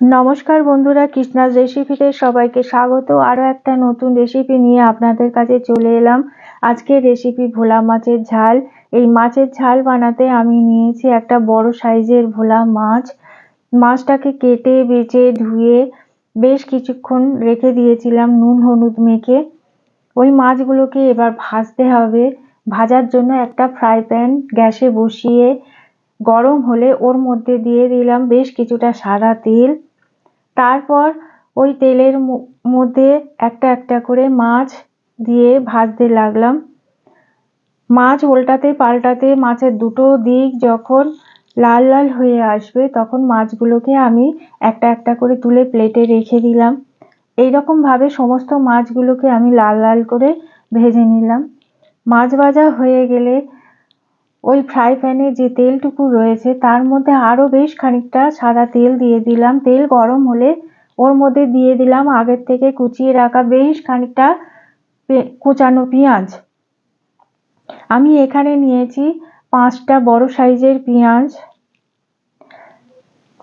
নমস্কার বন্ধুরা, কৃষ্ণাস রেসিপিতে সবাইকে স্বাগত। আরও একটা নতুন রেসিপি নিয়ে আপনাদের কাছে চলে এলাম। আজকের রেসিপি ভোলা মাছের ঝাল। এই মাছের ঝাল বানাতে আমি নিয়েছি একটা বড় সাইজের ভোলা মাছ। মাছটাকে কেটে বেছে ধুয়ে বেশ কিছুক্ষণ রেখে দিয়েছিলাম নুন হলুদ মেখে। ওই মাছগুলোকে এবার ভাজতে হবে। ভাজার জন্য একটা ফ্রাই প্যান গ্যাসে বসিয়ে গরম হলে ওর মধ্যে দিয়ে দিলাম বেশ কিছুটা সাদা তেল। তারপর ওই তেলের মধ্যে একটা একটা করে মাছ দিয়ে ভাজতে লাগলাম। মাছ উল্টাতে পাল্টাতে মাছের দুটো দিক যখন লাল লাল হয়ে আসবে তখন মাছগুলোকে আমি একটা একটা করে তুলে প্লেটে রেখে দিলাম। এইরকম ভাবে সমস্ত মাছগুলোকে আমি লাল লাল করে ভেজে নিলাম। মাছ ভাজা হয়ে গেলে ওই ফ্রাই প্যানে যে তেলটুকু রয়েছে তার মধ্যে আরো বেশ খানিকটা সাদা তেল দিয়ে দিলাম। তেল গরম হলে ওর মধ্যে দিয়ে দিলাম আগের থেকে কুচিয়ে রাখা বেশ খানিকটা কুচানো পেঁয়াজ। আমি এখানে নিয়েছি 5টা বড় সাইজের পেঁয়াজ।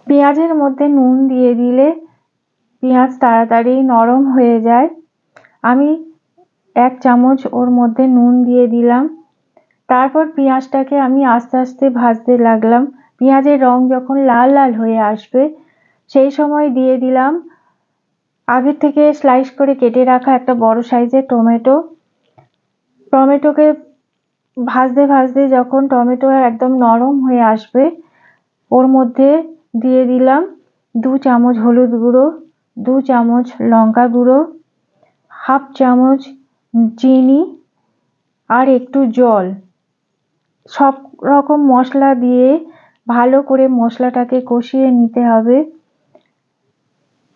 পেঁয়াজের মধ্যে নুন দিয়ে দিলে পেঁয়াজ তাড়াতাড়ি নরম হয়ে যায়। আমি 1 চামচ ওর মধ্যে নুন দিয়ে দিলাম। তারপর পেঁয়াজটাকে আমি আস্তে আস্তে ভাজতে লাগলাম। পেঁয়াজের রং যখন লাল লাল হয়ে আসবে সেই সময় দিয়ে দিলাম আগে থেকে স্লাইস করে কেটে রাখা একটা বড় সাইজের টমেটো। টমেটোকে ভাজতে ভাজতে যখন টমেটো একদম নরম হয়ে আসবে ওর মধ্যে দিয়ে দিলাম 2 চামচ হলুদ গুঁড়ো, 2 চামচ লঙ্কা গুঁড়ো, হাফ চামচ চিনি আর একটু জল। সব রকম মশলা দিয়ে ভালো করে মশলাটাকে কষিয়ে নিতে হবে।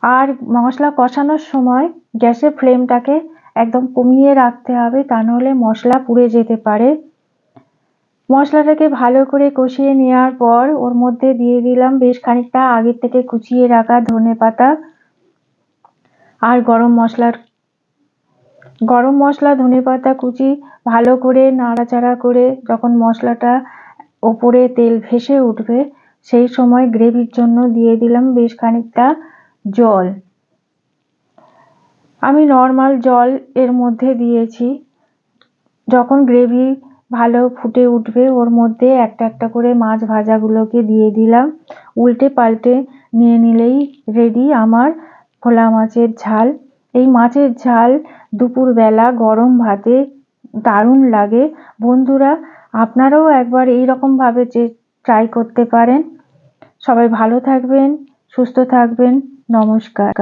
আর মশলা কষানোর সময় গ্যাসের ফ্লেমটাকে একদম কমিয়ে রাখতে হবে, তা নাহলে মশলা পুড়ে যেতে পারে। মশলাটাকে ভালো করে কষিয়ে নেওয়ার পর ওর মধ্যে দিয়ে দিলাম বেশ খানিকটা আগের থেকে কুচিয়ে রাখা ধনেপাতা আর গরম মশলা ধনেপাতা কুচি ভালো করে নাড়াচাড়া করে যখন মশলাটা ওপরে তেল ভেসে উঠবে সেই সময় গ্রেভির জন্য দিয়ে দিলাম বেশ খানিকটা জল। আমি নর্মাল জল এর মধ্যে দিয়েছি। যখন গ্রেভি ভালো ফুটে উঠবে ওর মধ্যে একটা একটা করে মাছ ভাজাগুলোকে দিয়ে দিলাম। উল্টে পাল্টে নিয়ে নিলেই রেডি আমার ভোলা মাছের ঝাল। এই মাছের ঝাল দুপুরবেলা গরম ভাতে দারুণ লাগে। বন্ধুরা, আপনারাও একবার এইরকম ভাবে ট্রাই করতে পারেন। সবাই ভালো থাকবেন, সুস্থ থাকবেন। নমস্কার।